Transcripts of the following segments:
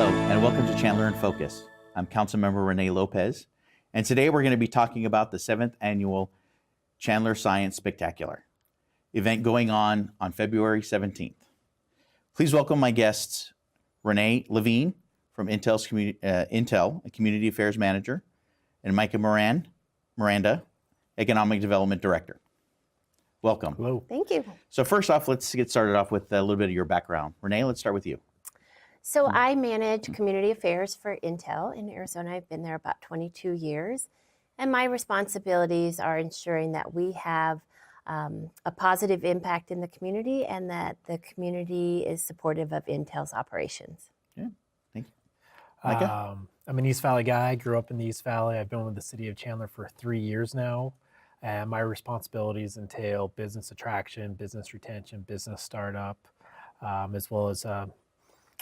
Hello, and welcome to Chandler in Focus. I'm Councilmember Rene Lopez, and today we're going to be talking about the 7th Annual Chandler Science Spectacular event going on February 17th. Please welcome my guests, Renee Levine from Intel, a Community Affairs Manager, and Micah Miranda, Economic Development Director. Welcome. Hello. Thank you. So first off, let's get started off with a little bit of your background. Renee, let's start with you. So I manage community affairs for Intel in Arizona. I've been there about 22 years. And my responsibilities are ensuring that we have a positive impact in the community and that the community is supportive of Intel's operations. Yeah, thank you. Micah? I'm an East Valley guy. I grew up in the East Valley. I've been with the city of Chandler for 3 years now. And my responsibilities entail business attraction, business retention, business startup, as well as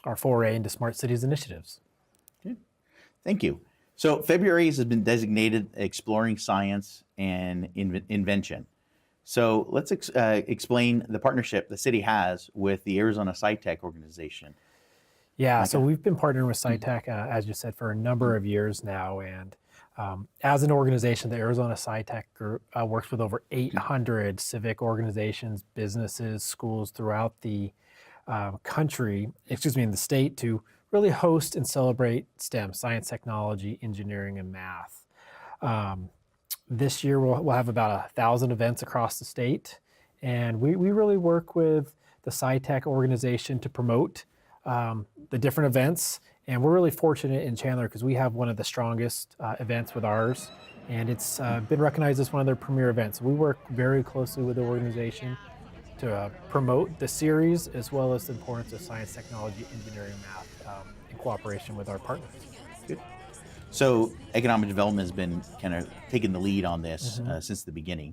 our foray into smart cities initiatives. Okay. Thank you. So February has been designated Exploring Science and Invention. So let's explain the partnership the city has with the Arizona SciTech organization. Yeah, Micah? so we've been partnering with SciTech, as you said, for a number of years now. And as an organization, the Arizona SciTech Group works with over 800 civic organizations, businesses, schools throughout the in the state to really host and celebrate STEM, science, technology, engineering, and math. This year we'll have about 1,000 events across the state, and we really work with the SciTech organization to promote the different events. And we're really fortunate in Chandler because we have one of the strongest events with ours, and it's been recognized as one of their premier events. We work very closely with the organization to promote the series as well as the importance of science, technology, engineering, math in cooperation with our partners. Good. So economic development has been kind of taking the lead on this since the beginning.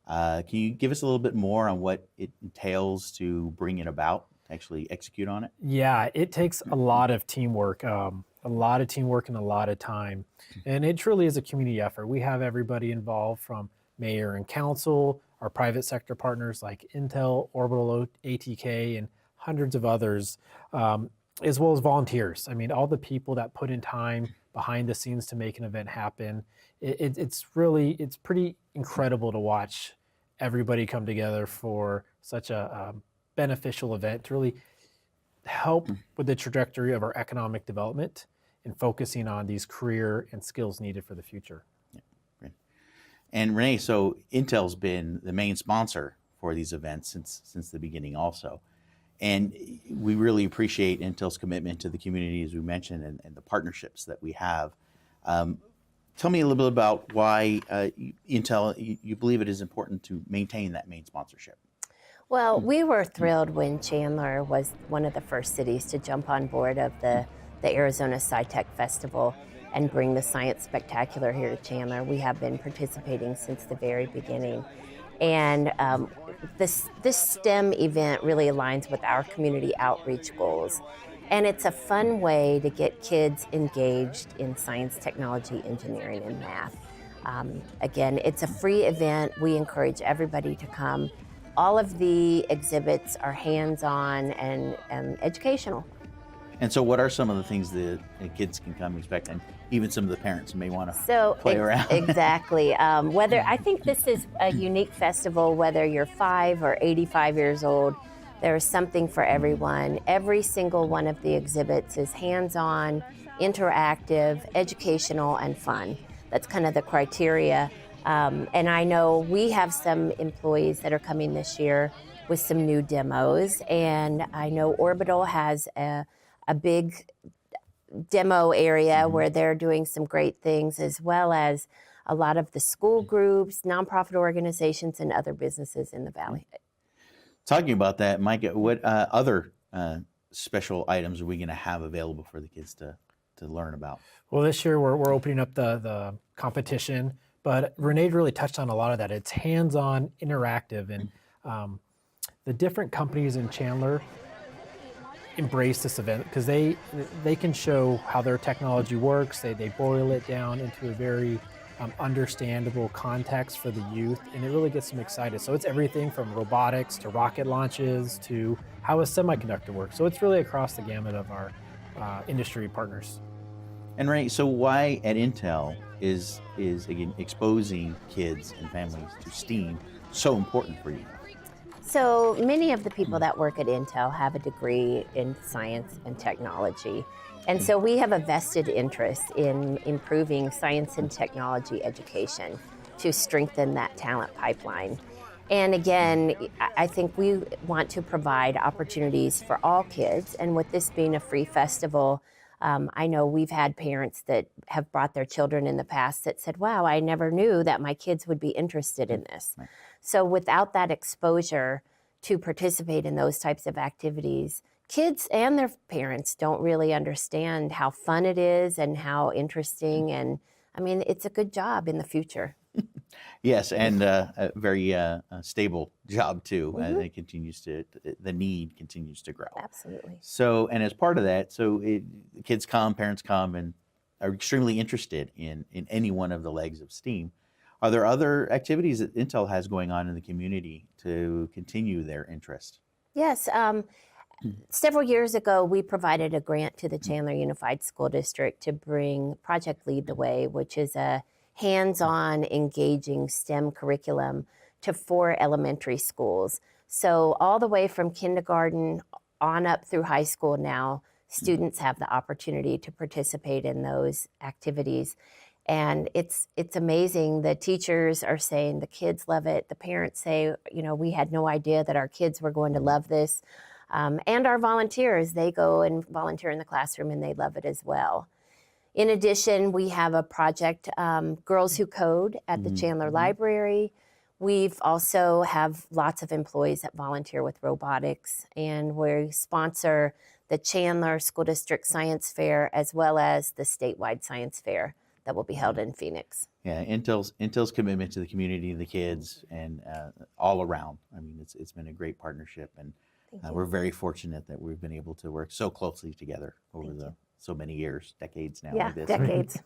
Can you give us a little bit more on what it entails to bring it about, to actually execute on it? Yeah, it takes a lot of teamwork, and a lot of time. And it truly is a community effort. We have everybody involved from mayor and council, our private sector partners like Intel, Orbital, ATK, and hundreds of others, as well as volunteers. I mean, all the people that put in time behind the scenes to make an event happen. It's pretty incredible to watch everybody come together for such a beneficial event to really help with the trajectory of our economic development and focusing on these career and skills needed for the future. And Renee, so Intel's been the main sponsor for these events since the beginning also. And we really appreciate Intel's commitment to the community, as we mentioned, and the partnerships that we have. Tell me a little bit about why Intel, you believe it is important to maintain that main sponsorship. Well, we were thrilled when Chandler was one of the first cities to jump on board of the Arizona SciTech Festival and bring the Science Spectacular here to Chandler. We have been participating since the very beginning. And this STEM event really aligns with our community outreach goals. And it's a fun way to get kids engaged in science, technology, engineering, and math. Again, it's a free event. We encourage everybody to come. All of the exhibits are hands-on and educational. And so what are some of the things that the kids can come expect, and even some of the parents may want to play around? Exactly. I think this is a unique festival, whether you're 5 or 85 years old, there's something for everyone. Every single one of the exhibits is hands-on, interactive, educational, and fun. That's kind of the criteria. And I know we have some employees that are coming this year with some new demos, and I know Orbital has a big demo area where they're doing some great things, as well as a lot of the school groups, nonprofit organizations, and other businesses in the Valley. Talking about that, Micah, what other special items are we going to have available for the kids to learn about? Well, this year we're opening up the competition, but Renee really touched on a lot of that. It's hands-on, interactive, and the different companies in Chandler embrace this event because they can show how their technology works. They boil it down into a very understandable context for the youth, and it really gets them excited. So it's everything from robotics to rocket launches to how a semiconductor works. So it's really across the gamut of our industry partners. And Ray, so why at Intel is again exposing kids and families to STEAM so important for you? So many of the people that work at Intel have a degree in science and technology. And so we have a vested interest in improving science and technology education to strengthen that talent pipeline. And again, I think we want to provide opportunities for all kids. And with this being a free festival, I know we've had parents that have brought their children in the past that said, wow, I never knew that my kids would be interested in this. Right. So without that exposure to participate in those types of activities, kids and their parents don't really understand how fun it is and how interesting. And I mean, it's a good job in the future. Yes, and a very stable job too. It continues the need continues to grow. Absolutely. So, and as part of that, kids come, parents come, and are extremely interested in any one of the legs of STEAM. Are there other activities that Intel has going on in the community to continue their interest? Yes. Several years ago, we provided a grant to the Chandler Unified School District to bring Project Lead the Way, which is a hands-on, engaging STEM curriculum to 4 elementary schools. So all the way from kindergarten on up through high school now, students have the opportunity to participate in those activities. And it's amazing. The teachers are saying the kids love it. The parents say, you know, we had no idea that our kids were going to love this. And our volunteers, they go and volunteer in the classroom and they love it as well. In addition, we have a project, Girls Who Code, at the Chandler Library. We've also have lots of employees that volunteer with robotics, and we sponsor the Chandler School District Science Fair as well as the statewide science fair that will be held in Phoenix. Yeah, Intel's commitment to the community, the kids, and all around. I mean, it's been a great partnership, and we're very fortunate that we've been able to work so closely together over so many years, decades now. Yeah, like this. decades.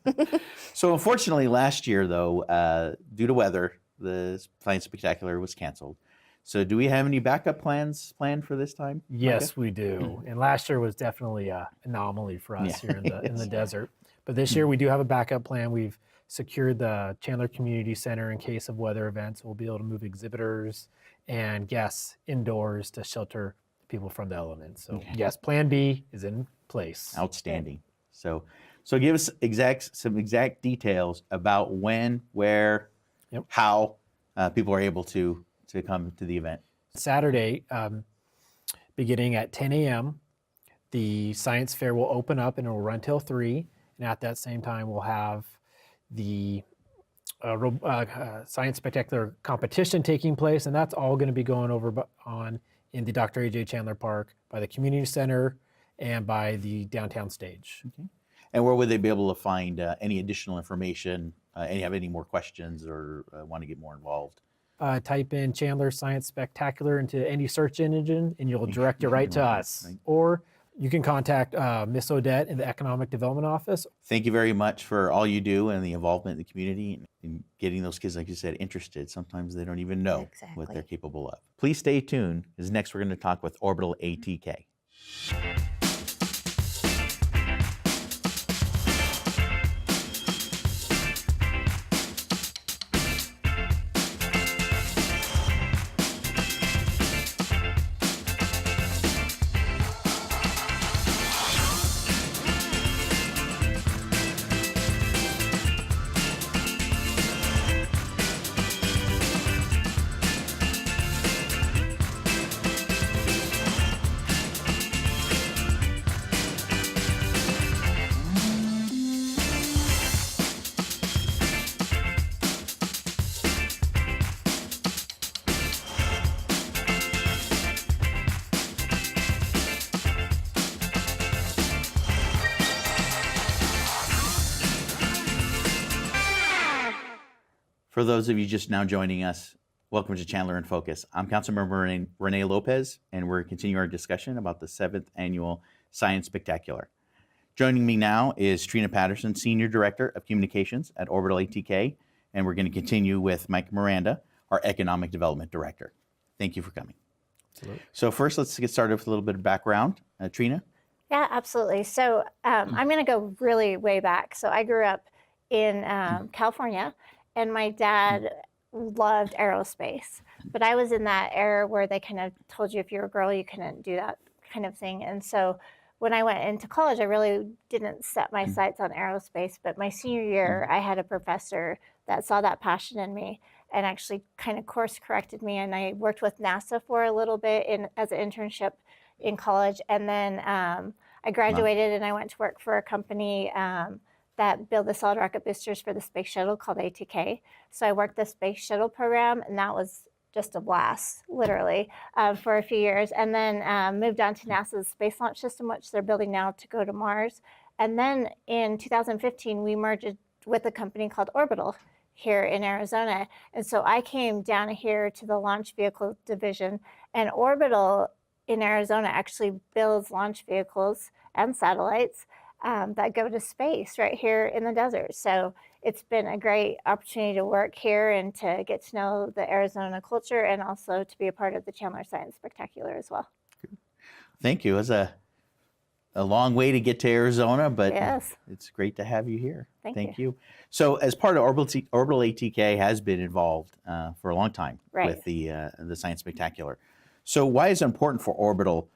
So unfortunately, last year though, due to weather, the Science Spectacular was canceled. So do we have any backup plans planned for this time? Yes, we do. And last year was definitely an anomaly for us here in the desert. But this year we do have a backup plan. We've secured the Chandler Community Center in case of weather events. We'll be able to move exhibitors and guests indoors to shelter people from the elements. So yes, Plan B is in place. Outstanding. So give us some exact details about when, where, how people are able to come to the event. Saturday, beginning at 10 a.m., the science fair will open up and it will run till 3. And at that same time, we'll have the Science Spectacular competition taking place. And that's all going to be going on in the Dr. A.J. Chandler Park by the Community Center and by the downtown stage. Okay. And where would they be able to find any additional information? Have any more questions or want to get more involved? Type in Chandler Science Spectacular into any search engine and you'll direct it right to us. Right. Or you can contact Miss Odette in the Economic Development Office. Thank you very much for all you do and the involvement in the community and getting those kids, like you said, interested. Sometimes they don't even know what they're capable of. Please stay tuned, because next we're going to talk with Orbital ATK. For those of you just now joining us, welcome to Chandler in Focus. I'm Councilmember Rene Lopez, and we're continuing our discussion about the 7th Annual Science Spectacular. Joining me now is Trina Patterson, Senior Director of Communications at Orbital ATK, and we're going to continue with Mike Miranda, our Economic Development Director. Thank you for coming. Absolutely. So first, let's get started with a little bit of background. Trina? Yeah, absolutely. So I'm going to go really way back. So I grew up in California, and my dad loved aerospace. But I was in that era where they kind of told you if you're a girl, you couldn't do that kind of thing. And so when I went into college, I really didn't set my sights on aerospace. But my senior year, I had a professor that saw that passion in me and actually kind of course corrected me. And I worked with NASA for a little bit as an internship in college. And then I graduated and I went to work for a company that built the solid rocket boosters for the space shuttle called ATK. So I worked the space shuttle program, and that was just a blast, literally, for a few years. And then moved on to NASA's Space Launch System, which they're building now to go to Mars. And then in 2015, we merged with a company called Orbital here in Arizona. And so I came down here to the launch vehicle division, and Orbital in Arizona actually builds launch vehicles and satellites that go to space right here in the desert. So it's been a great opportunity to work here and to get to know the Arizona culture, and also to be a part of the Chandler Science Spectacular as well. Thank you. It was a long way to get to Arizona, but Yes. it's great to have you here. Thank you. So as part of Orbital ATK has been involved for a long time Right. with the Science Spectacular. So why is it important for Orbital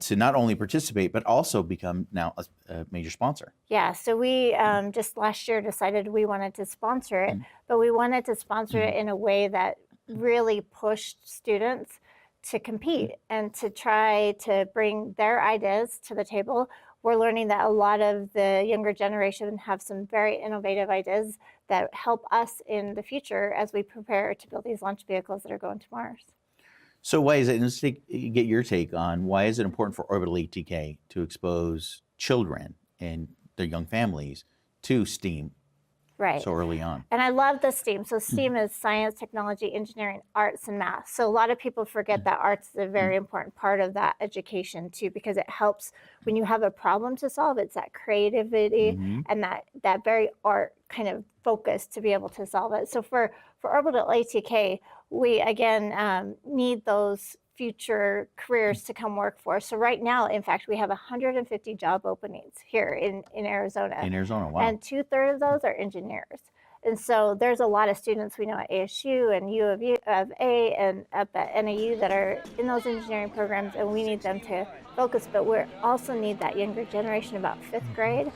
to not only participate, but also become now a major sponsor? Yeah, so we just last year decided we wanted to sponsor it, but we wanted to sponsor it in a way that really pushed students to compete and to try to bring their ideas to the table. We're learning that a lot of the younger generation have some very innovative ideas that help us in the future as we prepare to build these launch vehicles that are going to Mars. So why is it, let's get your take on why is it important for Orbital ATK to expose children and their young families to STEAM Right. so early on? And I love the STEAM. So STEAM is science, technology, engineering, arts, and math. So a lot of people forget that arts is a very important part of that education too, because it helps when you have a problem to solve. It's that creativity and that very art kind of focus to be able to solve it. So for Orbital ATK, we again need those future careers to come work for us. So right now, in fact, we have 150 job openings here in Arizona. In Arizona, wow. And 2/3 of those are engineers. And so there's a lot of students we know at ASU and UofA and up at NAU that are in those engineering programs, and we need them to focus. But we also need that younger generation, about 5th grade,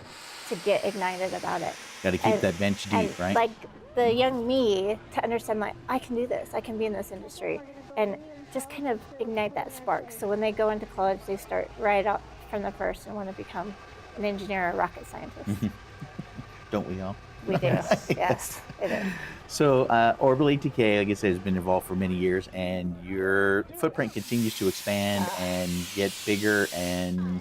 to get ignited about it. Got to keep that bench deep, and right? Like the young me to understand, like, I can do this, I can be in this industry, and just kind of ignite that spark. So when they go into college, they start right out from the first and want to become an engineer or a rocket scientist. Don't we all? We do, yes, it is. So Orbital ATK, like I said, has been involved for many years, and your footprint continues to expand and get bigger and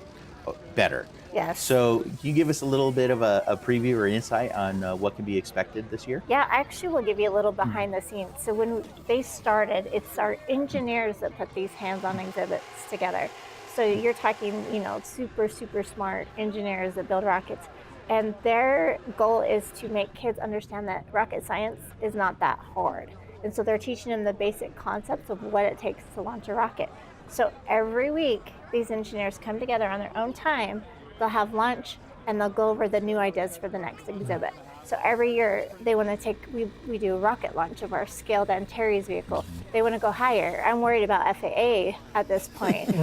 better. Yes. So can you give us a little bit of a preview or insight on what can be expected this year? Yeah, actually we'll give you a little behind the scenes. So when they started, it's our engineers that put these hands-on exhibits together. So you're talking, super, super smart engineers that build rockets. And their goal is to make kids understand that rocket science is not that hard. And so they're teaching them the basic concepts of what it takes to launch a rocket. So every week, these engineers come together on their own time. They'll have lunch and they'll go over the new ideas for the next exhibit. So every year they want to we do a rocket launch of our scaled Antares vehicle. They want to go higher. I'm worried about FAA at this point.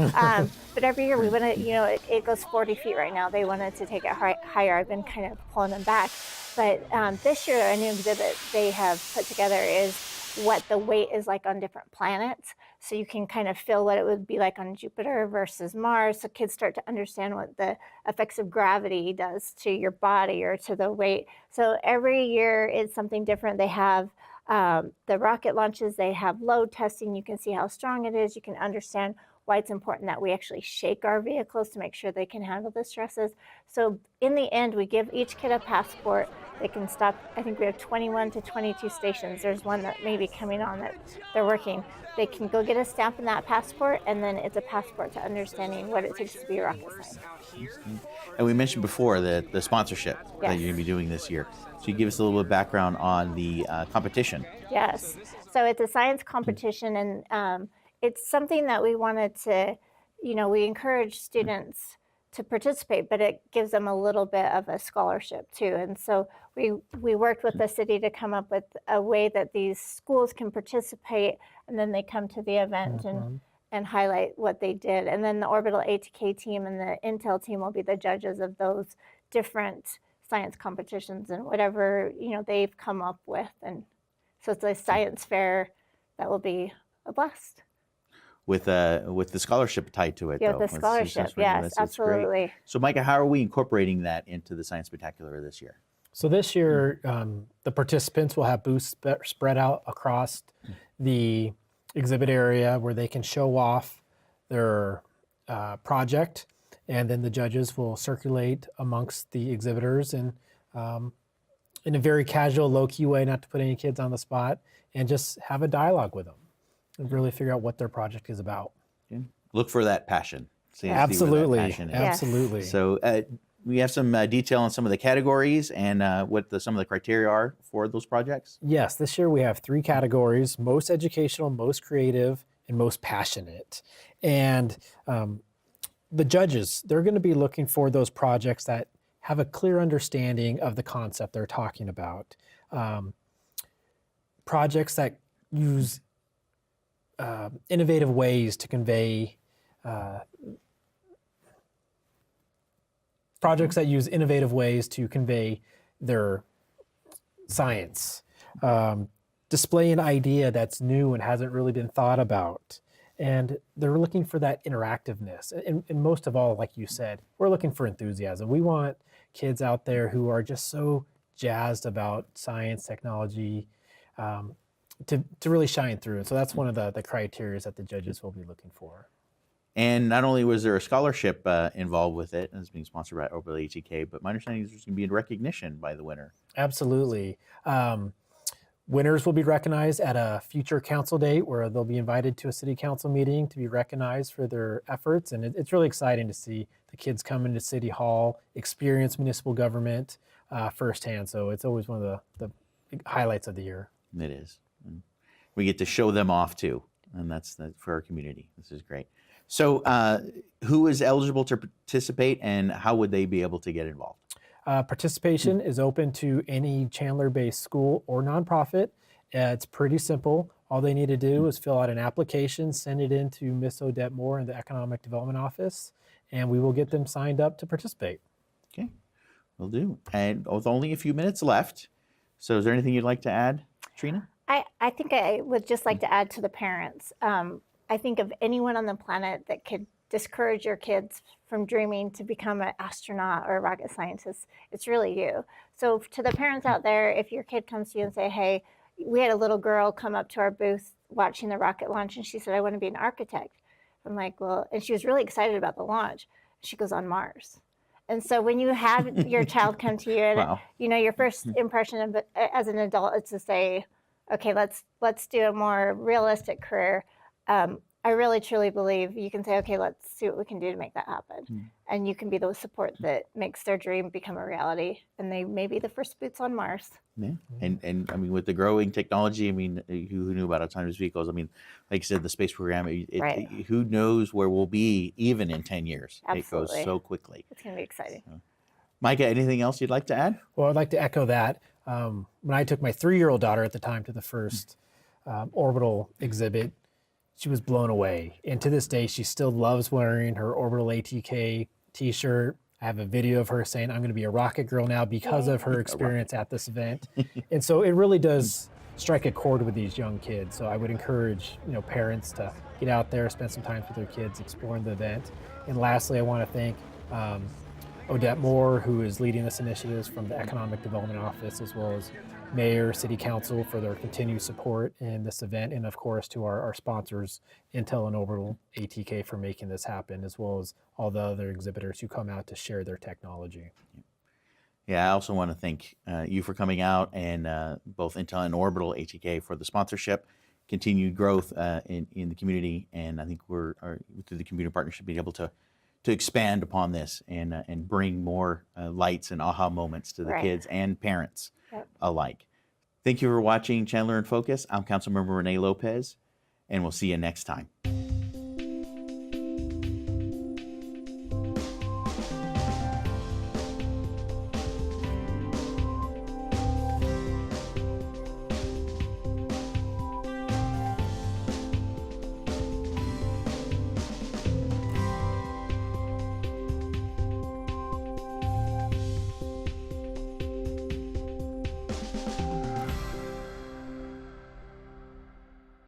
But every year we want to, it goes 40 feet right now. They wanted to take it higher. I've been kind of pulling them back. But this year a new exhibit they have put together is what the weight is like on different planets. So you can kind of feel what it would be like on Jupiter versus Mars. So kids start to understand what the effects of gravity does to your body or to the weight. So every year it's something different. They have the rocket launches, they have load testing. You can see how strong it is. You can understand why it's important that we actually shake our vehicles to make sure they can handle the stresses. So in the end, we give each kid a passport. They can stop, I think we have 21 to 22 stations. There's one that may be coming on that they're working. They can go get a stamp in that passport, and then it's a passport to understanding what it takes to be a rocket scientist. And we mentioned before the sponsorship that Yes. you're going to be doing this year. So you give us a little bit of background on the competition. Yes. So it's a science competition, and it's something that we wanted to, we encourage students to participate, but it gives them a little bit of a scholarship too. And so we worked with the city to come up with a way that these schools can participate, and then they come to the event and highlight what they did. And then the Orbital ATK team and the Intel team will be the judges of those different science competitions and whatever, you know, they've come up with. And so it's a science fair that will be a blast. With the scholarship tied to it, Yeah, though. the scholarship, yes, That's great. absolutely. So, Micah, how are we incorporating that into the Science Spectacular this year? So this year, the participants will have booths spread out across the exhibit area where they can show off their project, and then the judges will circulate amongst the exhibitors and in a very casual, low-key way, not to put any kids on the spot, and just have a dialogue with them and really figure out what their project is about. Okay. Look for that passion. See where that Absolutely, passion is. absolutely. So we have some detail on some of the categories and what some of the criteria are for those projects. Yes, this year we have 3 categories: most educational, most creative, and most passionate. And the judges, they're going to be looking for those projects that have a clear understanding of the concept they're talking about. Projects that use innovative ways to convey their science, display an idea that's new and hasn't really been thought about. And they're looking for that interactiveness. And most of all, like you said, we're looking for enthusiasm. We want kids out there who are just so jazzed about science, technology, to really shine through. And so that's one of the criteria that the judges will be looking for. And not only was there a scholarship involved with it, and it's being sponsored by Orbital ATK, but my understanding is there's going to be a recognition by the winner. Absolutely. Winners will be recognized at a future council date where they'll be invited to a city council meeting to be recognized for their efforts. And it's really exciting to see the kids come into City Hall, experience municipal government firsthand. So it's always one of the highlights of the year. It is. And we get to show them off too. And that's for our community. This is great. So who is eligible to participate and how would they be able to get involved? Participation is open to any Chandler-based school or nonprofit. It's pretty simple. All they need to do is fill out an application, send it in to Miss Odette Moore in the Economic Development Office, and we will get them signed up to participate. Okay, will do. And with only a few minutes left, so is there anything you'd like to add, Trina? I think I would just like to add to the parents. I think of anyone on the planet that could discourage your kids from dreaming to become an astronaut or a rocket scientist, it's really you. So to the parents out there, if your kid comes to you and say, hey, we had a little girl come up to our booth watching the rocket launch and she said, I want to be an architect. I'm like, well, and she was really excited about the launch. She goes, on Mars. And so when you have your child come to you and Wow. you know, your first impression of as an adult is to say, okay, let's do a more realistic career. I really truly believe you can say, okay, let's see what we can do to make that happen. And you can be the support that makes their dream become a reality. And they may be the first boots on Mars. Yeah, and I mean, with the growing technology, I mean, who knew about autonomous vehicles? I mean, like you said, the space program, Right. who knows where we'll be even in 10 years? Absolutely. It goes so quickly. It's going to be exciting. Micah, anything else you'd like to add? Well, I'd like to echo that. When I took my 3-year-old daughter at the time to the first Orbital exhibit, she was blown away. And to this day, she still loves wearing her Orbital ATK t-shirt. I have a video of her saying, I'm going to be a rocket girl now because of her experience at this event. And so it really does strike a chord with these young kids. So I would encourage, parents to get out there, spend some time with their kids, exploring the event. And lastly, I want to thank Odette Moore, who is leading this initiative from the Economic Development Office, as well as Mayor, City Council for their continued support in this event, and of course to our sponsors, Intel and Orbital ATK, for making this happen, as well as all the other exhibitors who come out to share their technology. Yeah, I also want to thank you for coming out, and both Intel and Orbital ATK for the sponsorship, continued growth in the community, and I think we're through the community partnership being able to expand upon this and bring more lights and aha moments to the kids and parents alike. Thank you for watching Chandler in Focus. I'm Councilmember Rene Lopez, and we'll see you next time.